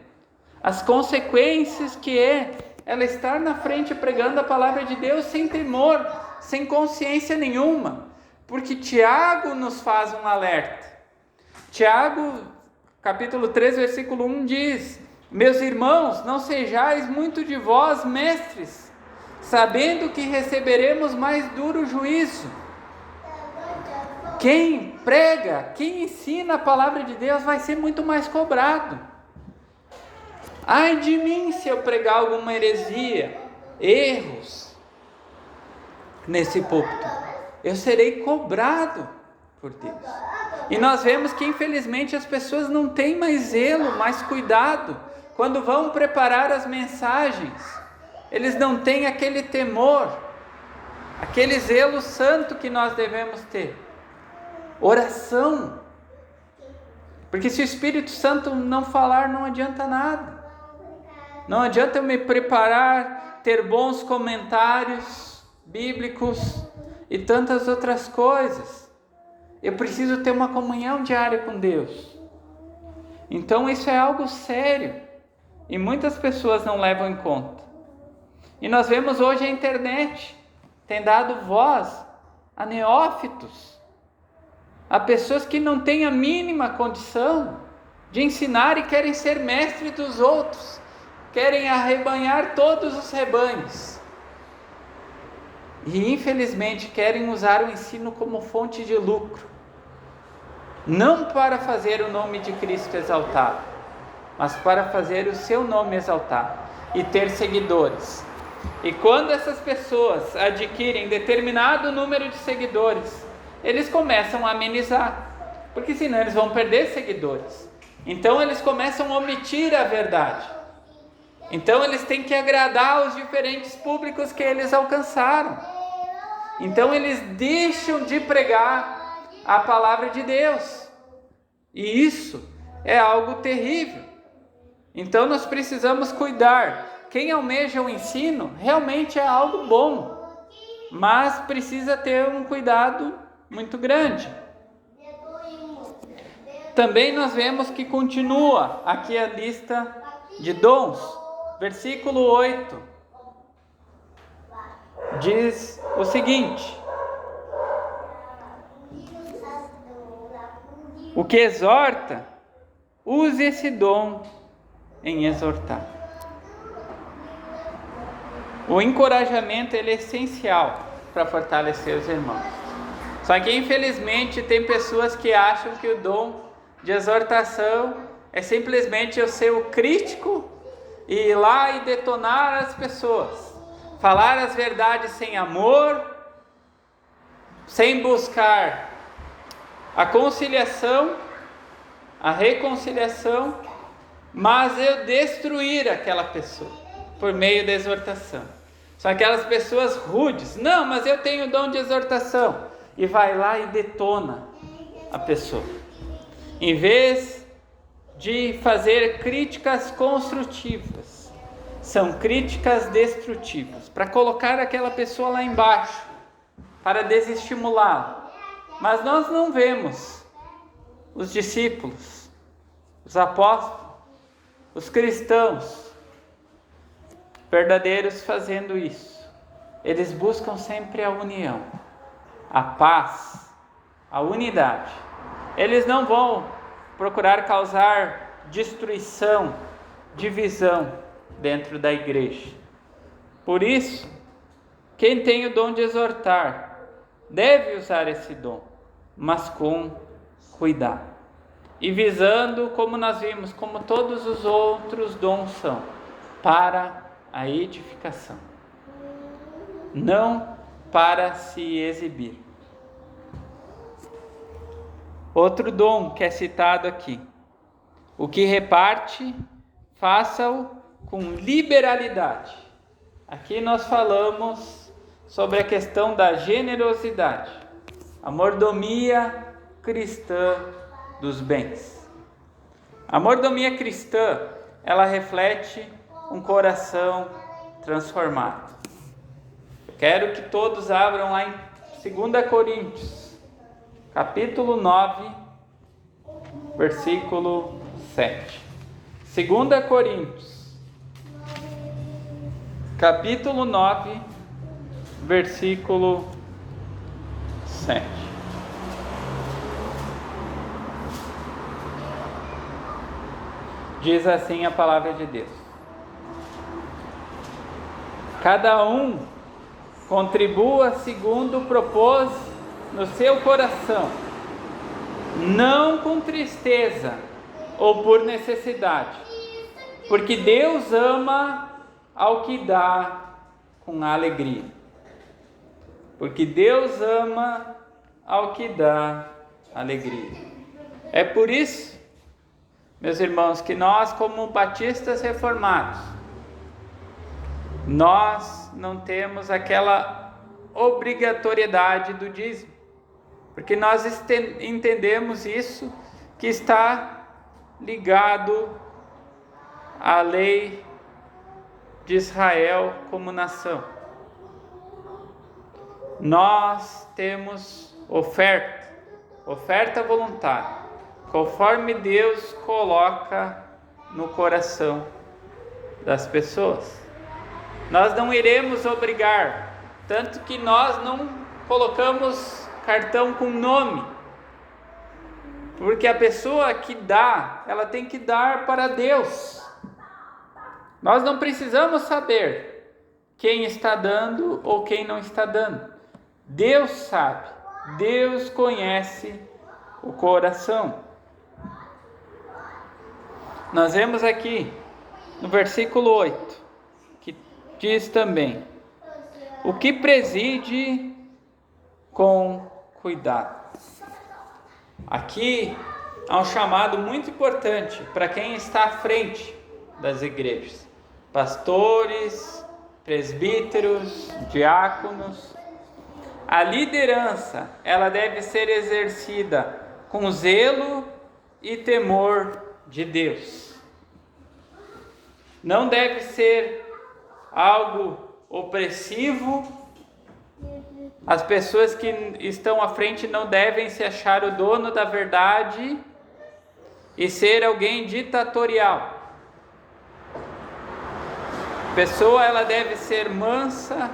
as consequências que é ela estar na frente pregando a palavra de Deus sem temor, sem consciência nenhuma, porque Tiago nos faz um alerta. Tiago, capítulo 3, versículo 1 diz: meus irmãos, não sejais muito de vós mestres, sabendo que receberemos mais duro juízo. Quem prega, quem ensina a palavra de Deus vai ser muito mais cobrado. Ai de mim se eu pregar alguma heresia, erros nesse púlpito, eu serei cobrado por Deus. E nós vemos que infelizmente as pessoas não têm mais zelo, mais cuidado quando vão preparar as mensagens. Eles não têm aquele temor, aquele zelo santo que nós devemos ter. Oração, porque se o Espírito Santo não falar, não adianta nada. Não adianta eu me preparar, ter bons comentários bíblicos e tantas outras coisas. Eu preciso ter uma comunhão diária com Deus. Então isso é algo sério e muitas pessoas não levam em conta. E nós vemos hoje a internet tem dado voz a neófitos, a pessoas que não têm a mínima condição de ensinar e querem ser mestres dos outros, querem arrebanhar todos os rebanhos. E infelizmente querem usar o ensino como fonte de lucro, não para fazer o nome de Cristo exaltado, mas para fazer o seu nome exaltado e ter seguidores. E quando essas pessoas adquirem determinado número de seguidores, eles começam a amenizar, porque senão eles vão perder seguidores. Então eles começam a omitir a verdade. Então eles têm que agradar os diferentes públicos que eles alcançaram. Então eles deixam de pregar a palavra de Deus. E isso é algo terrível. Então nós precisamos cuidar. Quem almeja o ensino realmente é algo bom, mas precisa ter um cuidado muito grande. Também nós vemos que continua aqui a lista de dons. Versículo 8 diz o seguinte: o que exorta, use esse dom em exortar. O encorajamento ele é essencial para fortalecer os irmãos. Só que infelizmente tem pessoas que acham que o dom de exortação é simplesmente eu ser o crítico e ir lá e detonar as pessoas, falar as verdades sem amor, sem buscar a conciliação, a reconciliação, mas eu destruir aquela pessoa por meio da exortação. São aquelas pessoas rudes. Não, mas eu tenho o dom de exortação. E vai lá e detona a pessoa. Em vez de fazer críticas construtivas, são críticas destrutivas, para colocar aquela pessoa lá embaixo, para desestimulá-la. Mas nós não vemos os discípulos, os apóstolos, os cristãos verdadeiros fazendo isso. Eles buscam sempre a união, a paz, a unidade. Eles não vão procurar causar destruição, divisão dentro da igreja. Por isso, quem tem o dom de exortar deve usar esse dom, mas com cuidado. E visando, como nós vimos, como todos os outros dons são, para a edificação, não para se exibir. Outro dom que é citado aqui: o que reparte, faça-o com liberalidade. Aqui nós falamos sobre a questão da generosidade, a mordomia cristã dos bens. A mordomia cristã, ela reflete um coração transformado. Eu quero que todos abram lá em 2 Coríntios, capítulo 9, versículo 7. 2 Coríntios, capítulo 9, versículo 7. Diz assim a palavra de Deus: cada um contribua segundo propôs no seu coração, não com tristeza ou por necessidade, porque Deus ama ao que dá com alegria. Porque Deus ama ao que dá alegria. É por isso, meus irmãos, que nós, como batistas reformados, nós não temos aquela obrigatoriedade do dízimo, porque nós entendemos isso, que está ligado à lei de Israel como nação. Nós temos oferta voluntária, conforme Deus coloca no coração das pessoas. Nós não iremos obrigar, tanto que nós não colocamos cartão com nome, porque a pessoa que dá, ela tem que dar para Deus. Nós não precisamos saber quem está dando ou quem não está dando. Deus sabe, Deus conhece o coração. Nós vemos aqui no versículo 8, que diz também: o que preside com cuidado. Aqui há um chamado muito importante para quem está à frente das igrejas: pastores, presbíteros, diáconos. A liderança, ela deve ser exercida com zelo e temor de Deus. Não deve ser algo opressivo. As pessoas que estão à frente não devem se achar o dono da verdade e ser alguém ditatorial. A pessoa, ela deve ser mansa,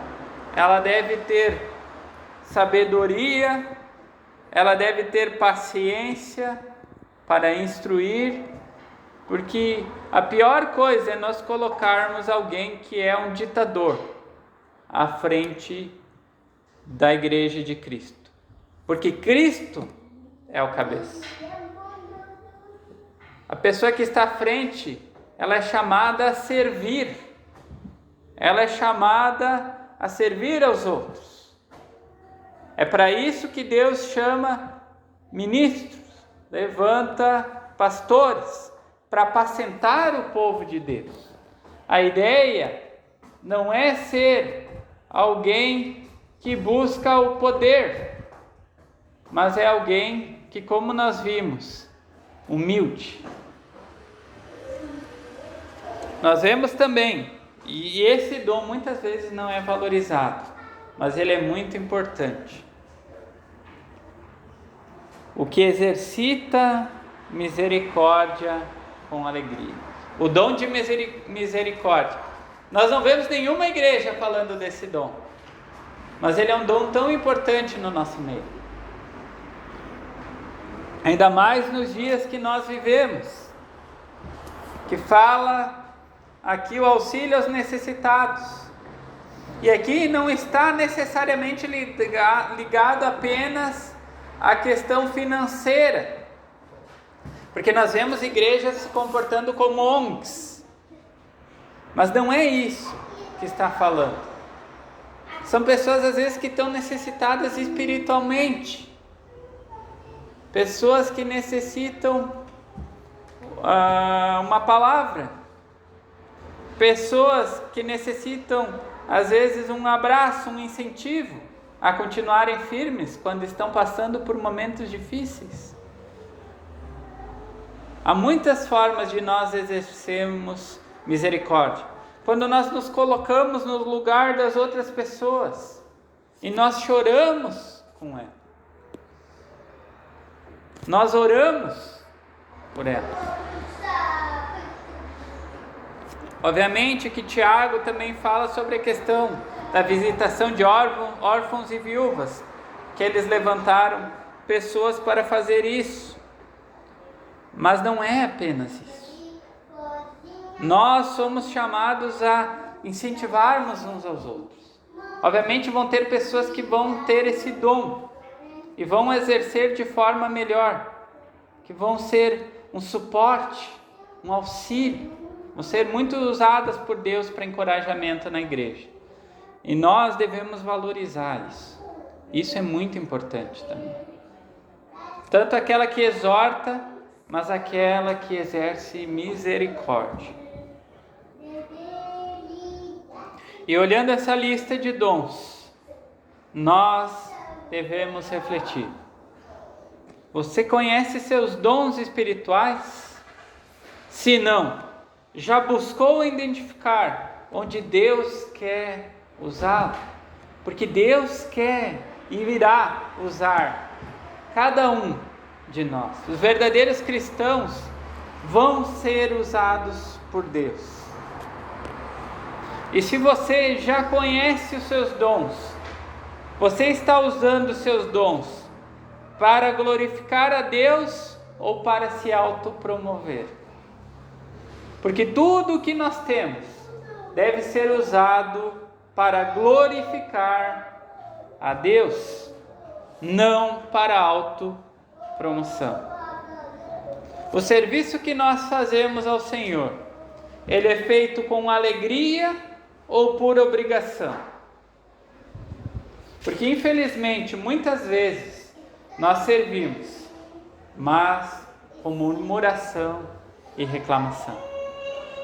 ela deve ter sabedoria, ela deve ter paciência para instruir, porque a pior coisa é nós colocarmos alguém que é um ditador à frente da igreja de Cristo, porque Cristo é o cabeça. A pessoa que está à frente, ela é chamada a servir, ela é chamada a servir aos outros. É para isso que Deus chama ministros, levanta pastores, para apacentar o povo de Deus. A ideia não é ser alguém que busca o poder, mas é alguém que, como nós vimos, humilde. Nós vemos também, e esse dom muitas vezes não é valorizado, mas ele é muito importante: o que exercita misericórdia com alegria. O dom de misericórdia. Nós não vemos nenhuma igreja falando desse dom, mas ele é um dom tão importante no nosso meio. Ainda mais nos dias que nós vivemos, que fala aqui o auxílio aos necessitados. E aqui não está necessariamente ligado apenas à questão financeira, porque nós vemos igrejas se comportando como ONGs, mas não é isso que está falando. São pessoas às vezes que estão necessitadas espiritualmente, pessoas que necessitam uma palavra, pessoas que necessitam às vezes um abraço, um incentivo a continuarem firmes quando estão passando por momentos difíceis. Há muitas formas de nós exercermos misericórdia. Quando nós nos colocamos no lugar das outras pessoas e nós choramos com elas, nós oramos por elas. Obviamente que Tiago também fala sobre a questão da visitação de órfãos e viúvas, que eles levantaram pessoas para fazer isso. Mas não é apenas isso. Nós somos chamados a incentivarmos uns aos outros. Obviamente vão ter pessoas que vão ter esse dom e vão exercer de forma melhor, que vão ser um suporte, um auxílio, vão ser muito usadas por Deus para encorajamento na igreja. E nós devemos valorizar isso. Isso é muito importante também. Tanto aquela que exorta, mas aquela que exerce misericórdia. E olhando essa lista de dons, nós devemos refletir. Você conhece seus dons espirituais? Se não, já buscou identificar onde Deus quer usá-lo? Porque Deus quer e irá usar cada um de nós. Os verdadeiros cristãos vão ser usados por Deus. E se você já conhece os seus dons, você está usando os seus dons para glorificar a Deus ou para se autopromover? Porque tudo o que nós temos deve ser usado para glorificar a Deus, não para autopromoção. O serviço que nós fazemos ao Senhor, ele é feito com alegria ou por obrigação? Porque infelizmente muitas vezes nós servimos, mas com murmuração e reclamação.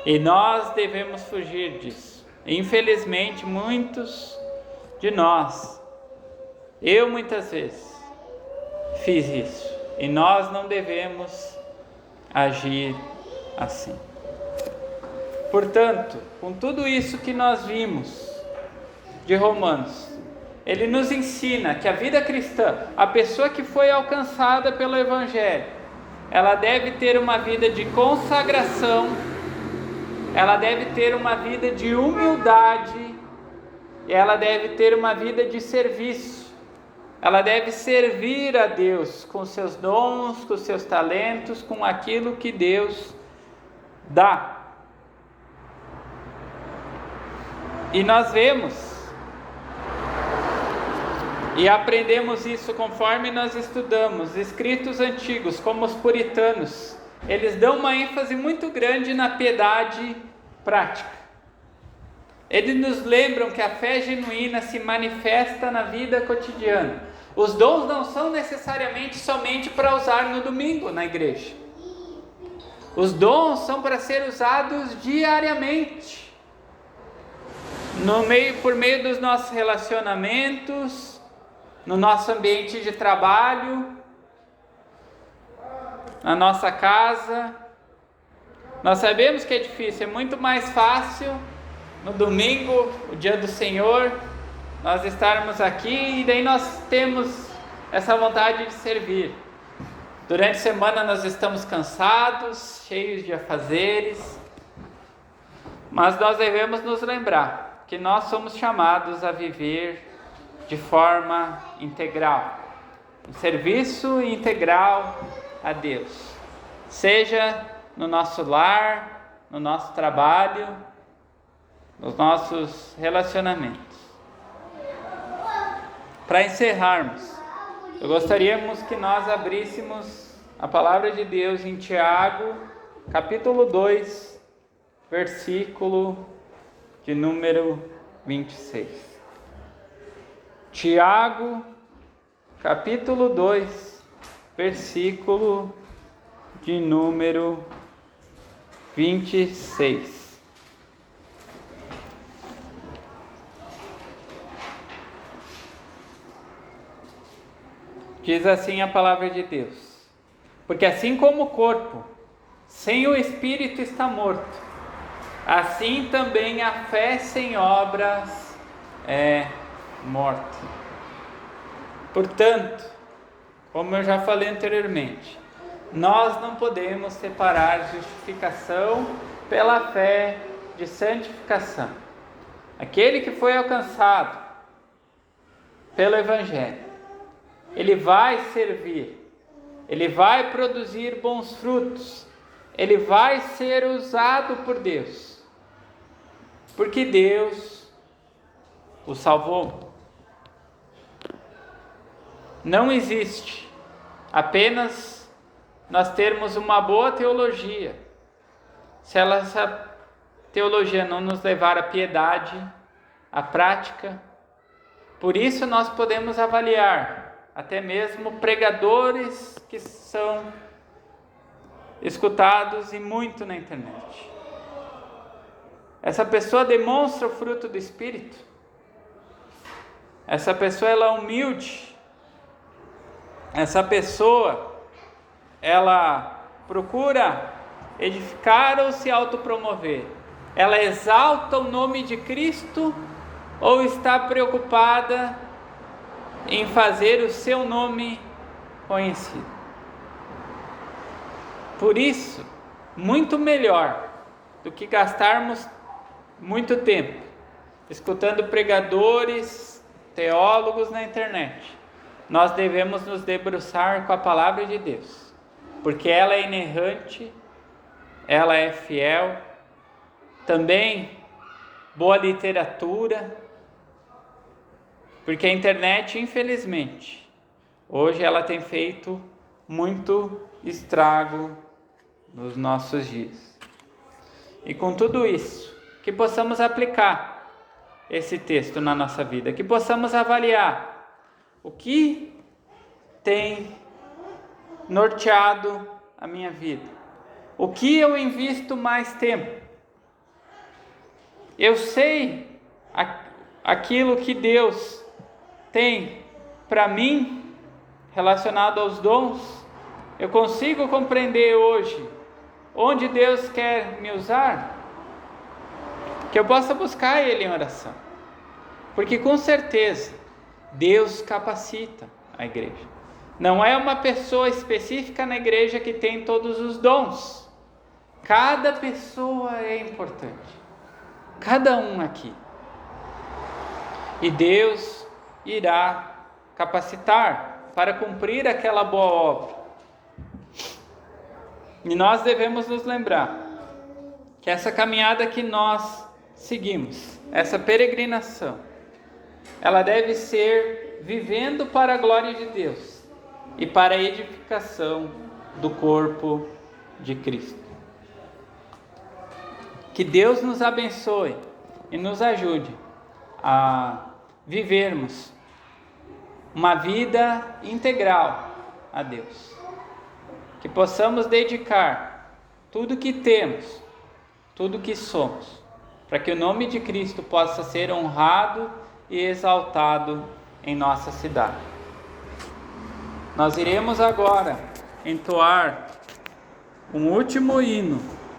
E nós devemos fugir disso. Infelizmente muitos de nós, eu muitas vezes fiz isso, e nós não devemos agir assim. Portanto, com tudo isso que nós vimos de Romanos, ele nos ensina que a vida cristã, a pessoa que foi alcançada pelo Evangelho, ela deve ter uma vida de consagração, ela deve ter uma vida de humildade, e ela deve ter uma vida de serviço. Ela deve servir a Deus com seus dons, com seus talentos, com aquilo que Deus dá. E nós vemos e aprendemos isso conforme nós estudamos escritos antigos, como os puritanos. Eles dão uma ênfase muito grande na piedade prática. Eles nos lembram que a fé genuína se manifesta na vida cotidiana. Os dons não são necessariamente somente para usar no domingo na igreja. Os dons são para ser usados diariamente. Por meio dos nossos relacionamentos, no nosso ambiente de trabalho, na nossa casa. Nós sabemos que é difícil, é muito mais fácil no domingo, o dia do Senhor, nós estarmos aqui, e daí nós temos essa vontade de servir. Durante a semana nós estamos cansados, cheios de afazeres, mas nós devemos nos lembrar que nós somos chamados a viver de forma integral, um serviço integral a Deus, seja no nosso lar, no nosso trabalho, nos nossos relacionamentos. Para encerrarmos, eu gostaríamos que nós abríssemos a palavra de Deus em Tiago, capítulo 2, versículo de número 26. Tiago, capítulo 2, versículo de número 26. Diz assim a palavra de Deus: porque assim como o corpo sem o espírito está morto, assim também a fé sem obras é morta. Portanto, como eu já falei anteriormente, nós não podemos separar justificação pela fé de santificação. Aquele que foi alcançado pelo Evangelho, ele vai servir, ele vai produzir bons frutos, ele vai ser usado por Deus, porque Deus o salvou. Não existe apenas nós termos uma boa teologia, se essa teologia não nos levar à piedade, à prática. Por isso nós podemos avaliar até mesmo pregadores que são escutados e muito na internet. Essa pessoa demonstra o fruto do Espírito? Essa pessoa ela é humilde? Essa pessoa ela procura edificar ou se autopromover? Ela exalta o nome de Cristo ou está preocupada em fazer o seu nome conhecido? Por isso, muito melhor do que gastarmos muito tempo escutando pregadores, teólogos na internet, nós devemos nos debruçar com a palavra de Deus, porque ela é inerrante, ela é fiel. Também boa literatura, porque a internet, infelizmente, hoje ela tem feito muito estrago nos nossos dias. E com tudo isso, que possamos aplicar esse texto na nossa vida, que possamos avaliar o que tem norteado a minha vida, o que eu invisto mais tempo. Eu sei aquilo que Deus tem para mim relacionado aos dons. Eu consigo compreender hoje onde Deus quer me usar, que eu possa buscar Ele em oração, porque com certeza Deus capacita a igreja. Não é uma pessoa específica na igreja que tem todos os dons. Cada pessoa é importante, cada um aqui, e Deus irá capacitar para cumprir aquela boa obra. E nós devemos nos lembrar que essa caminhada que nós seguimos, essa peregrinação, ela deve ser vivendo para a glória de Deus e para a edificação do corpo de Cristo. Que Deus nos abençoe e nos ajude a vivermos uma vida integral a Deus. Que possamos dedicar tudo que temos, tudo que somos, para que o nome de Cristo possa ser honrado e exaltado em nossa cidade. Nós iremos agora entoar um último hino